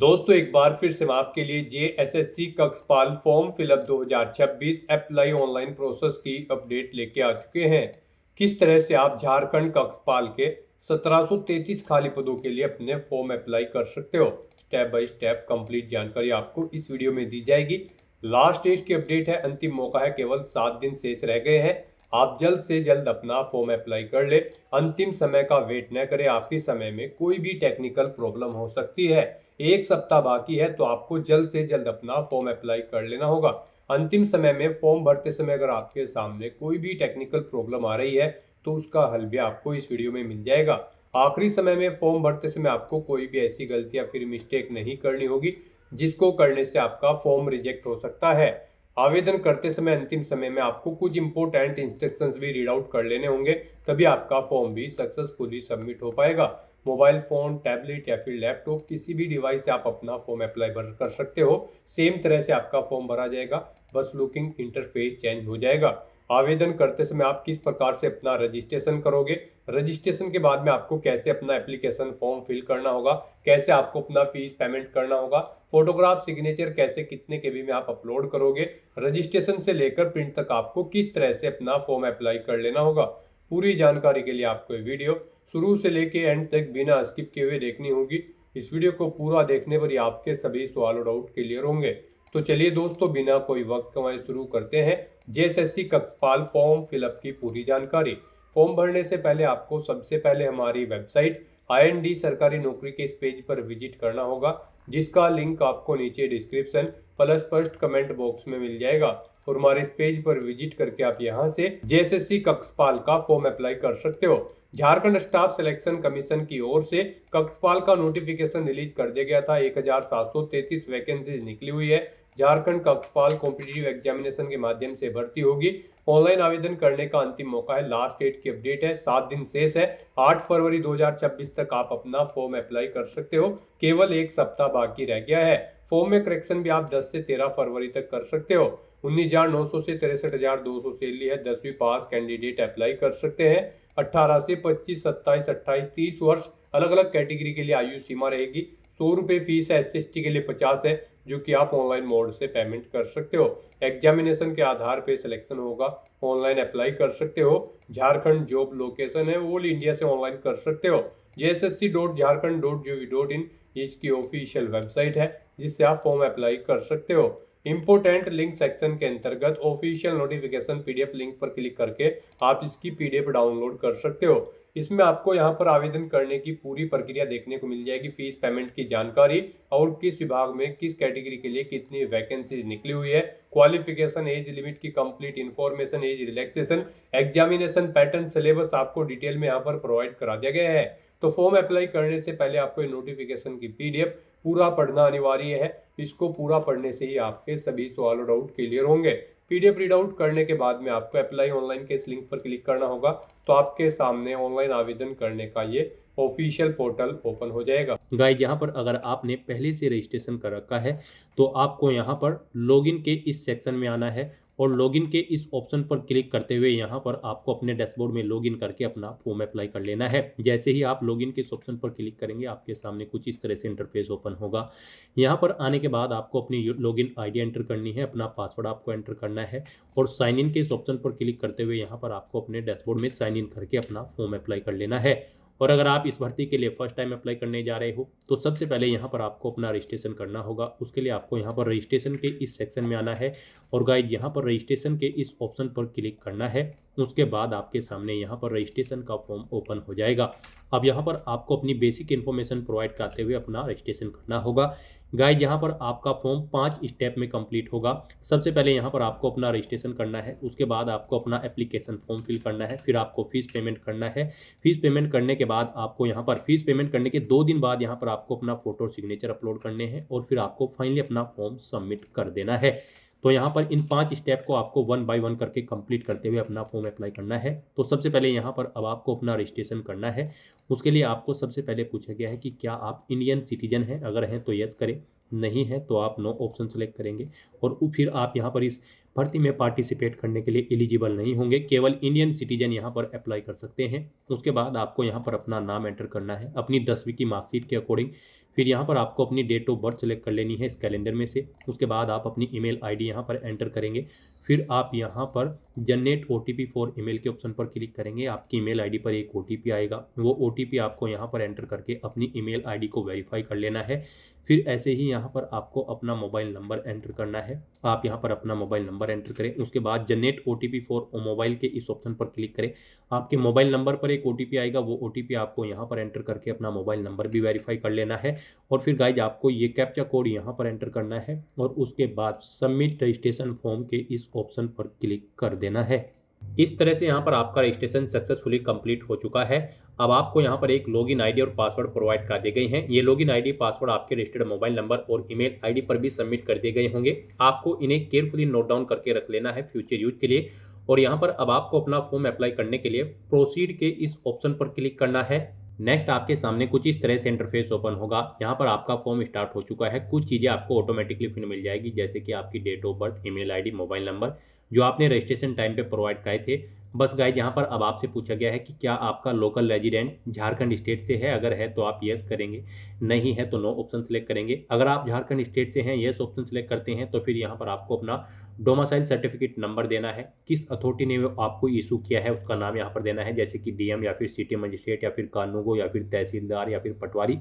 दोस्तों एक बार फिर से मैं आपके लिए जेएसएससी कक्षपाल form fill up 2026 apply online process की अपडेट लेके आ चुके हैं। किस तरह से आप झारखंड कक्षपाल के 1733 खाली पदों के लिए अपने फॉर्म अप्लाई कर सकते हो, स्टेप बाय स्टेप कंप्लीट जानकारी आपको इस वीडियो में दी जाएगी। लास्ट डेट की अपडेट है, अंतिम मौका है, केवल 7 दिन शेष रह गए हैं। आप जल्द से जल्द अपना फॉर्म अप्लाई कर ले, अंतिम समय का वेट न करें। आपके समय में कोई भी टेक्निकल प्रॉब्लम हो सकती है। एक सप्ताह बाकी है तो आपको जल्द से जल्द अपना फॉर्म अप्लाई कर लेना होगा। अंतिम समय में फॉर्म भरते समय अगर आपके सामने कोई भी टेक्निकल प्रॉब्लम आ रही है तो उसका हल भी आपको इस वीडियो में मिल जाएगा। आखिरी समय में फॉर्म भरते समय आपको कोई भी ऐसी गलती या फिर मिस्टेक नहीं करनी होगी जिसको करने से आपका फॉर्म रिजेक्ट हो सकता है। आवेदन करते समय अंतिम समय में आपको कुछ इंपॉर्टेंट इंस्ट्रक्शंस भी रीड आउट कर लेने होंगे, तभी आपका फॉर्म भी सक्सेसफुली सबमिट हो पाएगा। मोबाइल फोन, टैबलेट या फिर लैपटॉप किसी भी डिवाइस से आप अपना फॉर्म अप्लाई कर सकते हो। सेम तरह से आपका फॉर्म भरा जाएगा, बस लुकिंग इंटरफेस चेंज हो जाएगा। आवेदन करते समय आप किस प्रकार से अपना रजिस्ट्रेशन करोगे, रजिस्ट्रेशन के बाद में आपको कैसे अपना एप्लीकेशन फॉर्म फिल करना होगा, कैसे आपको अपना फीस पेमेंट करना होगा, फोटोग्राफ सिग्नेचर कैसे कितने केबी में आप अपलोड करोगे, रजिस्ट्रेशन से लेकर प्रिंट तक आपको किस तरह से अपना फॉर्म अप्लाई कर लेना होगा। पूरी जानकारी के लिए आपको ये वीडियो शुरू से लेके एंड तक बिना स्किप किए हुए देखनी होगी। इस वीडियो को पूरा देखने पर ही आपके सभी सवाल और डाउट क्लियर होंगे। तो चलिए दोस्तों, बिना कोई वक्त गंवाए शुरू करते हैं जेएसएससी कक्षपाल फॉर्म फिलअप की पूरी जानकारी। फॉर्म भरने से पहले आपको सबसे पहले हमारी वेबसाइट IND सरकारी नौकरी के इस पेज पर विजिट करना होगा, जिसका लिंक आपको नीचे description plus first comment box में मिल जाएगा। और हमारे इस पेज पर विजिट करके आप यहां से जेएसएससी कक्षपाल का फॉर्म अप्लाई कर सकते हो। झारखंड स्टाफ सिलेक्शन कमीशन की ओर से कक्षपाल का नोटिफिकेशन रिलीज कर दिया गया था। 1733 वैकेंसीज निकली हुई है। झारखंड कक्षपाल कॉम्पिटिटिव एग्जामिनेशन के माध्यम से भर्ती होगी। ऑनलाइन आवेदन करने का अंतिम मौका है, लास्ट डेट की अपडेट है, 7 दिन शेष है। 8 फरवरी 2026 तक आप अपना फॉर्म अप्लाई कर सकते हो, केवल एक सप्ताह बाकी रह गया है। फॉर्म में करेक्शन भी आप 10 से 13 फरवरी तक कर सकते हो। 19,900 से 63,200 सैलरी है। 10वीं पास कैंडिडेट अप्लाई कर सकते हैं। 18 से 25, 27, 28, 30 वर्ष अलग अलग कैटेगरी के लिए आयु सीमा रहेगी। 100 रुपये फीस है। SC/ST के लिए 50 है, जो कि आप ऑनलाइन मोड से पेमेंट कर सकते हो। एग्जामिनेशन के आधार पे सिलेक्शन होगा, ऑनलाइन अप्लाई कर सकते हो। झारखंड जॉब लोकेशन है, ऑल इंडिया से ऑनलाइन कर सकते हो। jssc.jharkhand.gov.in इसकी ऑफिशियल वेबसाइट है, जिससे आप फॉर्म अप्लाई कर सकते हो। इंपोर्टेंट लिंक सेक्शन के अंतर्गत ऑफिशियल नोटिफिकेशन PDF लिंक पर क्लिक करके आप इसकी PDF डाउनलोड कर सकते हो। इसमें आपको यहाँ पर आवेदन करने की पूरी प्रक्रिया देखने को मिल जाएगी, फीस पेमेंट की जानकारी और किस विभाग में किस कैटेगरी के लिए कितनी वैकेंसीज निकली हुई है, क्वालिफिकेशन, एज लिमिट की complete information, age relaxation, examination pattern, syllabus आपको डिटेल में यहाँ पर प्रोवाइड करा दिया गया है। तो फॉर्म अप्लाई करने से पहले आपको नोटिफिकेशन की PDF पूरा पढ़ना अनिवार्य है। इसको पूरा पढ़ने से ही आपके सभी सवाल और डाउट क्लियर होंगे। PDF रीड आउट करने के बाद में आपको अप्लाई ऑनलाइन के इस लिंक पर क्लिक करना होगा, तो आपके सामने ऑनलाइन आवेदन करने का ये ऑफिशियल पोर्टल ओपन हो जाएगा। गाइज यहाँ पर अगर आपने पहले से रजिस्ट्रेशन कर रखा है तो आपको यहाँ पर लॉगिन के इस सेक्शन में आना है और लॉगिन के इस ऑप्शन पर क्लिक करते हुए यहाँ पर आपको अपने डैशबोर्ड में लॉगिन करके अपना फॉर्म अप्लाई कर लेना है। जैसे ही आप लॉगिन के इस ऑप्शन पर क्लिक करेंगे आपके सामने कुछ इस तरह से इंटरफेस ओपन होगा। यहाँ पर आने के बाद आपको अपनी लॉगिन ID एंटर करनी है, अपना पासवर्ड आपको एंटर करना है और साइन इन के इस ऑप्शन पर क्लिक करते हुए यहाँ पर आपको अपने डैशबोर्ड में साइन इन करके अपना फॉर्म अप्लाई कर लेना है। और अगर आप इस भर्ती के लिए फर्स्ट टाइम अप्लाई करने जा रहे हो तो सबसे पहले यहाँ पर आपको अपना रजिस्ट्रेशन करना होगा। उसके लिए आपको यहाँ पर रजिस्ट्रेशन के इस सेक्शन में आना है और गाइड यहाँ पर रजिस्ट्रेशन के इस ऑप्शन पर क्लिक करना है। उसके बाद आपके सामने यहाँ पर रजिस्ट्रेशन का फॉर्म ओपन हो जाएगा। अब यहाँ पर आपको अपनी बेसिक इन्फॉर्मेशन प्रोवाइड कराते हुए अपना रजिस्ट्रेशन करना होगा। गाइड यहाँ पर आपका फॉर्म 5 स्टेप में कंप्लीट होगा। सबसे पहले यहाँ पर आपको अपना रजिस्ट्रेशन करना है, उसके बाद आपको अपना एप्लीकेशन फॉर्म फिल करना है, फिर आपको फीस पेमेंट करना है। फीस पेमेंट करने के बाद आपको यहाँ पर फीस पेमेंट करने के 2 दिन बाद यहाँ पर आपको अपना फोटो और सिग्नेचर अपलोड करने हैं और फिर आपको फाइनली अपना फॉर्म सबमिट कर देना है। तो यहाँ पर इन 5 स्टेप को आपको 1 बाय 1 करके कंप्लीट करते हुए अपना फॉर्म अप्लाई करना है। तो सबसे पहले यहाँ पर अब आपको अपना रजिस्ट्रेशन करना है। उसके लिए आपको सबसे पहले पूछा गया है कि क्या आप इंडियन सिटीजन हैं, अगर हैं तो यस करें, नहीं है तो आप नो ऑप्शन सेलेक्ट करेंगे और फिर आप यहाँ पर इस भर्ती में पार्टिसिपेट करने के लिए एलिजिबल नहीं होंगे, केवल इंडियन सिटीजन यहाँ पर अप्लाई कर सकते हैं। उसके बाद आपको यहाँ पर अपना नाम एंटर करना है, अपनी 10वीं की मार्कशीट के अकॉर्डिंग फिर यहाँ पर आपको अपनी डेट ऑफ बर्थ सेलेक्ट कर लेनी है इस कैलेंडर में से। उसके बाद आप अपनी ईमेल आईडी यहाँ पर एंटर करेंगे। फिर आप यहाँ पर जनरेट ओटीपी फॉर ईमेल के ऑप्शन पर क्लिक करेंगे। आपकी ईमेल आईडी पर एक ओटीपी आएगा, वो ओटीपी आपको यहाँ पर एंटर करके अपनी ईमेल आईडी को वेरीफाई कर लेना है। फिर ऐसे ही यहाँ पर आपको अपना मोबाइल नंबर एंटर करना है। आप यहाँ पर अपना मोबाइल नंबर एंटर करें। उसके बाद जनरेट ओटीपी फॉर मोबाइल के इस ऑप्शन पर क्लिक करें। आपके मोबाइल नंबर पर एक ओटीपी आएगा, वो ओटीपी आपको यहाँ पर एंटर करके अपना मोबाइल नंबर भी वेरीफाई कर लेना है। और फिर गाइज आपको ये कैप्चा कोड यहाँ पर एंटर करना है और उसके बाद सबमिट रजिस्ट्रेशन फॉर्म के इस ऑप्शन पर क्लिक कर देना है। इस तरह से यहाँ पर आपका रजिस्ट्रेशन सक्सेसफुली कंप्लीट हो चुका है। अब आपको यहाँ पर एक लॉगिन आईडी और पासवर्ड प्रोवाइड कर दिए गए हैं। ये लॉगिन आईडी पासवर्ड आपके रजिस्टर्ड मोबाइल नंबर और ईमेल आईडी पर भी सबमिट कर दिए गए होंगे। आपको इन्हें केयरफुली नोट डाउन करके रख लेना है फ्यूचर यूज के लिए। और यहाँ पर अब आपको अपना फॉर्म अप्लाई करने के लिए प्रोसीड के इस ऑप्शन पर क्लिक करना है। नेक्स्ट आपके सामने कुछ इस तरह से इंटरफेस ओपन होगा। यहाँ पर आपका फॉर्म स्टार्ट हो चुका है। कुछ चीज़ें आपको ऑटोमेटिकली फिर मिल जाएगी, जैसे कि आपकी date of birth, email ID, mobile number जो आपने रजिस्ट्रेशन टाइम पे प्रोवाइड कराए थे। बस गाइज यहाँ पर अब आपसे पूछा गया है कि क्या आपका लोकल रेजिडेंट झारखंड स्टेट से है। अगर है तो आप येस करेंगे, नहीं है तो नो ऑप्शन सेलेक्ट करेंगे। अगर आप झारखंड स्टेट से हैं, येस ऑप्शन सेलेक्ट करते हैं तो फिर यहाँ पर आपको अपना डोमिसाइल सर्टिफिकेट नंबर देना है। किस अथॉरिटी ने आपको इशू किया है उसका नाम यहाँ पर देना है, जैसे कि डीएम या फिर सिटी मजिस्ट्रेट या फिर कानूगो या फिर तहसीलदार या फिर पटवारी,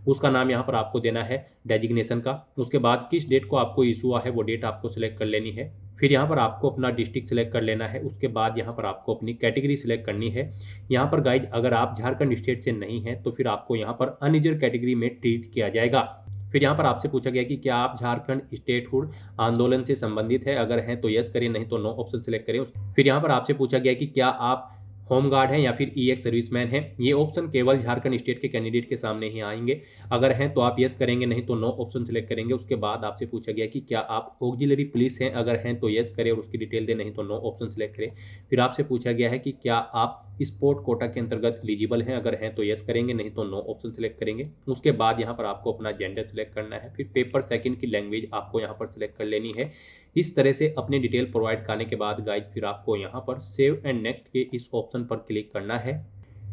उसका नाम यहाँ पर आपको देना है डेजिग्नेशन का। उसके बाद किस डेट को आपको इशू हुआ है वो डेट आपको सिलेक्ट कर लेनी है। फिर यहाँ पर आपको अपना डिस्ट्रिक्ट सिलेक्ट कर लेना है। उसके बाद यहाँ पर आपको अपनी कैटेगरी सिलेक्ट करनी है। यहाँ पर गाइज अगर आप झारखंड स्टेट से नहीं हैं तो फिर आपको यहाँ पर अनरिजर्व कैटेगरी में ट्रीट किया जाएगा। फिर यहाँ पर आपसे पूछा गया कि क्या आप झारखंड स्टेटहुड आंदोलन से संबंधित है। अगर हैं तो यस करें, नहीं तो नो ऑप्शन सेलेक्ट करें। फिर यहाँ पर आपसे पूछा गया कि क्या आप होम गार्ड हैं या फिर ईएक्स सर्विसमैन हैं। ये ऑप्शन केवल झारखंड स्टेट के कैंडिडेट के सामने ही आएंगे। अगर हैं तो आप यस करेंगे, नहीं तो नो ऑप्शन सेलेक्ट करेंगे। उसके बाद आपसे पूछा गया कि क्या आप ऑक्सिलरी पुलिस हैं। अगर हैं तो यस करें और उसकी डिटेल दें, नहीं तो नो ऑप्शन सेलेक्ट करें। फिर आपसे पूछा गया है कि क्या आप स्पोर्ट कोटा के अंतर्गत एलिजिबल हैं। अगर हैं तो यस करेंगे, नहीं तो नो ऑप्शन सेलेक्ट करेंगे। उसके बाद यहाँ पर आपको अपना जेंडर सेलेक्ट करना है। फिर पेपर सेकंड की लैंग्वेज आपको यहाँ पर सेलेक्ट कर लेनी है। इस तरह से अपनी डिटेल प्रोवाइड करने के बाद गाइज फिर आपको यहाँ पर सेव एंड नेक्स्ट के इस ऑप्शन पर क्लिक करना है।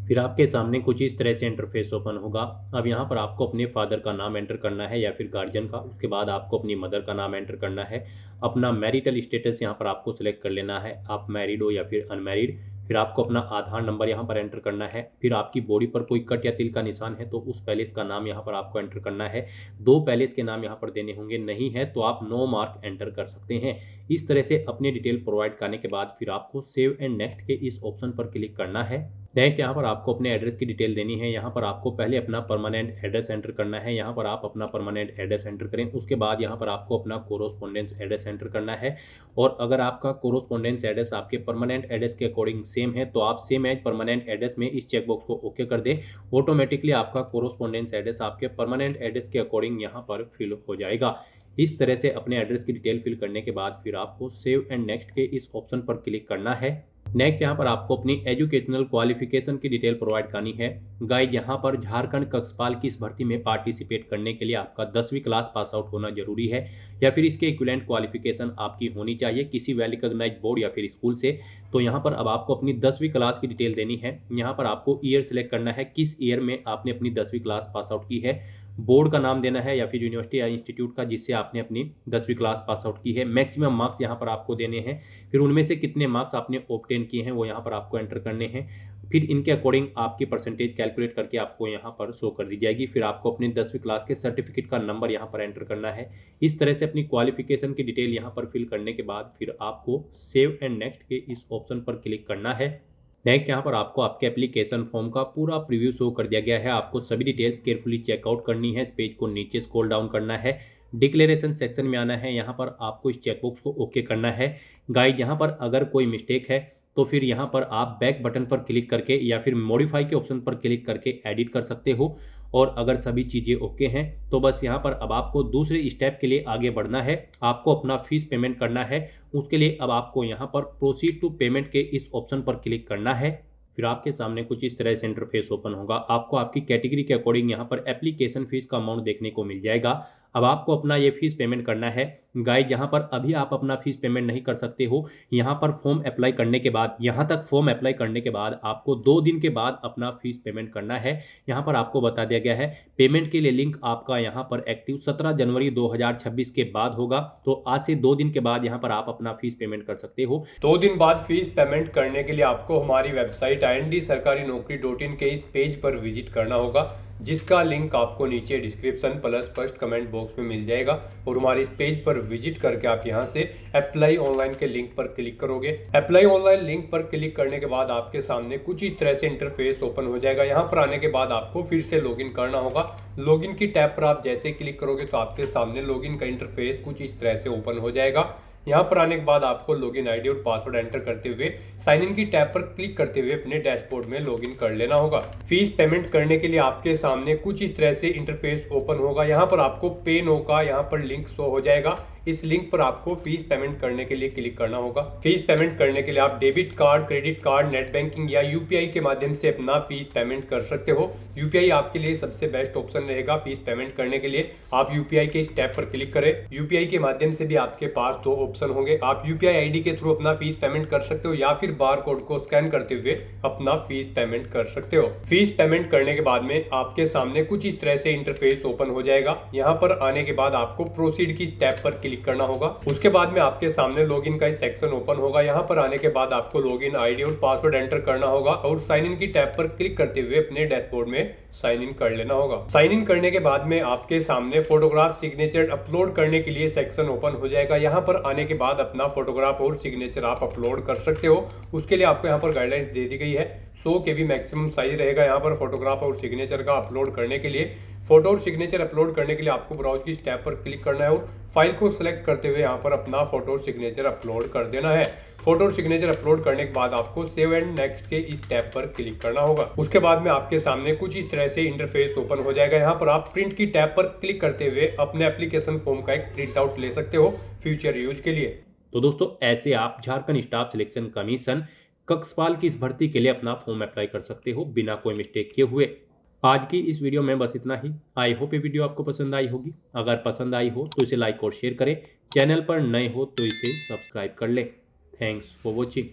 फिर आपके सामने कुछ इस तरह से इंटरफेस ओपन होगा। अब यहाँ पर आपको अपने फादर का नाम एंटर करना है या फिर गार्जियन का। उसके बाद आपको अपनी मदर का नाम एंटर करना है। अपना मैरिटल स्टेटस यहाँ पर आपको सिलेक्ट कर लेना है, आप मैरिड हो या फिर अनमैरिड। फिर आपको अपना आधार नंबर यहाँ पर एंटर करना है। फिर आपकी बॉडी पर कोई कट या तिल का निशान है तो उस पैलेस का नाम यहाँ पर आपको एंटर करना है। 2 पैलेस के नाम यहाँ पर देने होंगे, नहीं है तो आप नो मार्क एंटर कर सकते हैं। इस तरह से अपनी डिटेल प्रोवाइड करने के बाद फिर आपको सेव एंड नेक्स्ट के इस ऑप्शन पर क्लिक करना है। नेक्स्ट यहाँ पर आपको अपने एड्रेस की डिटेल देनी है। यहाँ पर आपको पहले अपना परमानेंट एड्रेस एंटर करना है। यहाँ पर आप अपना परमानेंट एड्रेस एंटर करें। उसके बाद यहाँ पर आपको अपना कोरोस्पोंडेंस एड्रेस एंटर करना है। और अगर आपका कोरोस्पोंडेंस एड्रेस आपके परमानेंट एड्रेस के अकॉर्डिंग सेम है तो आप सेम एज परमानेंट एड्रेस में इस चेकबॉक्स को ओके कर दें। ऑटोमेटिकली आपका कोरोस्पोंडेंस एड्रेस आपके परमानेंट एड्रेस के अकॉर्डिंग यहाँ पर फिल हो जाएगा। इस तरह से अपने एड्रेस की डिटेल फिल करने के बाद फिर आपको सेव एंड नेक्स्ट के इस ऑप्शन पर क्लिक करना है। नेक्स्ट यहाँ पर आपको अपनी एजुकेशनल क्वालिफिकेशन की डिटेल प्रोवाइड करनी है। गाइज यहाँ पर झारखंड कक्षपाल की इस भर्ती में पार्टिसिपेट करने के लिए आपका 10वीं क्लास पास आउट होना जरूरी है या फिर इसके इक्विवेलेंट क्वालिफिकेशन आपकी होनी चाहिए किसी वेल रिकॉग्नाइज्ड बोर्ड या फिर स्कूल से। तो यहाँ पर अब आपको अपनी 10वीं क्लास की डिटेल देनी है। यहाँ पर आपको ईयर सेलेक्ट करना है, किस ईयर में आपने अपनी 10वीं क्लास पास आउट की है। बोर्ड का नाम देना है या फिर यूनिवर्सिटी या इंस्टीट्यूट का जिससे आपने अपनी 10वीं क्लास पास आउट की है। मैक्सिमम मार्क्स यहाँ पर आपको देने हैं। फिर उनमें से कितने मार्क्स आपने ऑब्टेन किए हैं वो यहाँ पर आपको एंटर करने हैं। फिर इनके अकॉर्डिंग आपकी परसेंटेज कैलकुलेट करके आपको यहाँ पर शो कर दी जाएगी। फिर आपको अपनी 10वीं क्लास के सर्टिफिकेट का नंबर यहाँ पर एंटर करना है। इस तरह से अपनी क्वालिफिकेशन की डिटेल यहाँ पर फिल करने के बाद फिर आपको सेव एंड नेक्स्ट के इस ऑप्शन पर क्लिक करना है। नेक्स्ट यहाँ पर आपको आपके एप्लीकेशन फॉर्म का पूरा प्रीव्यू शो कर दिया गया है। आपको सभी डिटेल्स केयरफुली चेकआउट करनी है। इस पेज को नीचे स्क्रॉल डाउन करना है, डिक्लेरेशन सेक्शन में आना है। यहाँ पर आपको इस चेकबॉक्स को ओके करना है। गाइड यहाँ पर अगर कोई मिस्टेक है तो फिर यहाँ पर आप बैक बटन पर क्लिक करके या फिर मॉडिफाई के ऑप्शन पर क्लिक करके एडिट कर सकते हो। और अगर सभी चीज़ें ओके हैं तो बस यहाँ पर अब आपको दूसरे स्टेप के लिए आगे बढ़ना है। आपको अपना फीस पेमेंट करना है। उसके लिए अब आपको यहाँ पर प्रोसीड टू पेमेंट के इस ऑप्शन पर क्लिक करना है। फिर आपके सामने कुछ इस तरह से इंटरफेस ओपन होगा। आपको आपकी कैटेगरी के अकॉर्डिंग यहाँ पर एप्लीकेशन फीस का अमाउंट देखने को मिल जाएगा। अब आपको अपना ये फीस पेमेंट करना है। गाइज यहाँ पर अभी आप अपना फीस पेमेंट नहीं कर सकते हो। यहाँ पर फॉर्म अप्लाई करने के बाद, यहाँ तक फॉर्म अप्लाई करने के बाद आपको 2 दिन के बाद अपना फीस पेमेंट करना है। यहाँ पर आपको बता दिया गया है पेमेंट के लिए लिंक आपका यहाँ पर एक्टिव 17 जनवरी 2026 के बाद होगा। तो आज से 2 दिन के बाद यहाँ पर आप अपना फीस पेमेंट कर सकते हो। 2 दिन बाद फीस पेमेंट करने के लिए आपको हमारी वेबसाइट IND-sarkari-naukri.in के इस पेज पर विजिट करना होगा, जिसका लिंक आपको नीचे description plus first comment box में मिल जाएगा। और हमारे इस पेज पर विजिट करके आप यहां से अप्लाई ऑनलाइन के लिंक पर क्लिक करोगे। अप्लाई ऑनलाइन लिंक पर क्लिक करने के बाद आपके सामने कुछ इस तरह से इंटरफेस ओपन हो जाएगा। यहां पर आने के बाद आपको फिर से लॉगिन करना होगा। लॉगिन की टैब पर आप जैसे क्लिक करोगे तो आपके सामने लॉगिन का इंटरफेस कुछ इस तरह से ओपन हो जाएगा। यहाँ पर आने के बाद आपको लॉगिन आईडी और पासवर्ड एंटर करते हुए साइन इन की टैब पर क्लिक करते हुए अपने डैशबोर्ड में लॉगिन कर लेना होगा। फीस पेमेंट करने के लिए आपके सामने कुछ इस तरह से इंटरफेस ओपन होगा। यहाँ पर आपको पे नो का यहाँ पर लिंक शो हो जाएगा। इस लिंक पर आपको फीस पेमेंट करने के लिए क्लिक करना होगा। फीस पेमेंट करने के लिए आप debit card, credit card, net banking या यूपीआई के माध्यम से अपना फीस पेमेंट कर सकते हो। यूपीआई आपके लिए सबसे बेस्ट ऑप्शन रहेगा फीस पेमेंट करने के लिए। आप यूपीआई के इस टैब पर क्लिक करें। यूपीआई के माध्यम से भी आपके पास 2 ऑप्शन होंगे। आप यूपीआई आईडी के थ्रू अपना फीस पेमेंट कर सकते हो या फिर बार कोड को स्कैन करते हुए अपना फीस पेमेंट कर सकते हो। फीस पेमेंट करने के बाद में आपके सामने कुछ इस तरह से इंटरफेस ओपन हो जाएगा। यहाँ पर आने के बाद आपको प्रोसीड की टैब पर क्लिक करना होगा। उसके बाद में आपके सामने लॉगिन का सेक्शन ओपन होगा। यहाँ पर आने के बाद आपको लॉगिन आईडी और पासवर्ड एंटर करना होगा और साइन इन की टैब पर क्लिक करते हुए अपने डैशबोर्ड में साइन इन कर लेना होगा। साइन इन करने के बाद में आपके सामने फोटोग्राफ सिग्नेचर अपलोड करने के लिए सेक्शन ओपन हो जाएगा। यहाँ पर आने के बाद अपना फोटोग्राफ और सिग्नेचर आप अपलोड कर सकते हो। उसके लिए आपको यहाँ पर गाइडलाइंस दे दी गई है। 100 KB मैक्सिमम साइज रहेगा यहाँ पर फोटोग्राफ और सिग्नेचर का अपलोड करने के लिए। फोटो और सिग्नेचर अपलोड करने के लिए आपको ब्राउज की टैब पर क्लिक करना है और फाइल को सिलेक्ट करते हुए यहाँ पर अपना फोटो और सिग्नेचर अपलोड कर देना है। फोटो और सिग्नेचर अपलोड करने के बाद आपको सेव एंड नेक्स्ट के इस टैब पर क्लिक करना होगा। उसके बाद में आपके सामने कुछ इस तरह से इंटरफेस ओपन हो जाएगा। यहाँ पर आप प्रिंट की टैब पर क्लिक करते हुए अपने एप्लीकेशन फॉर्म का एक प्रिंट आउट ले सकते हो फ्यूचर यूज के लिए। तो दोस्तों ऐसे आप झारखंड स्टाफ सिलेक्शन कमीशन कक्षपाल की इस भर्ती के लिए अपना फॉर्म अप्लाई कर सकते हो बिना कोई मिस्टेक किए हुए। आज की इस वीडियो में बस इतना ही। आई होप ये वीडियो आपको पसंद आई होगी। अगर पसंद आई हो तो इसे लाइक और शेयर करें। चैनल पर नए हो तो इसे सब्सक्राइब कर लें। Thanks for watching.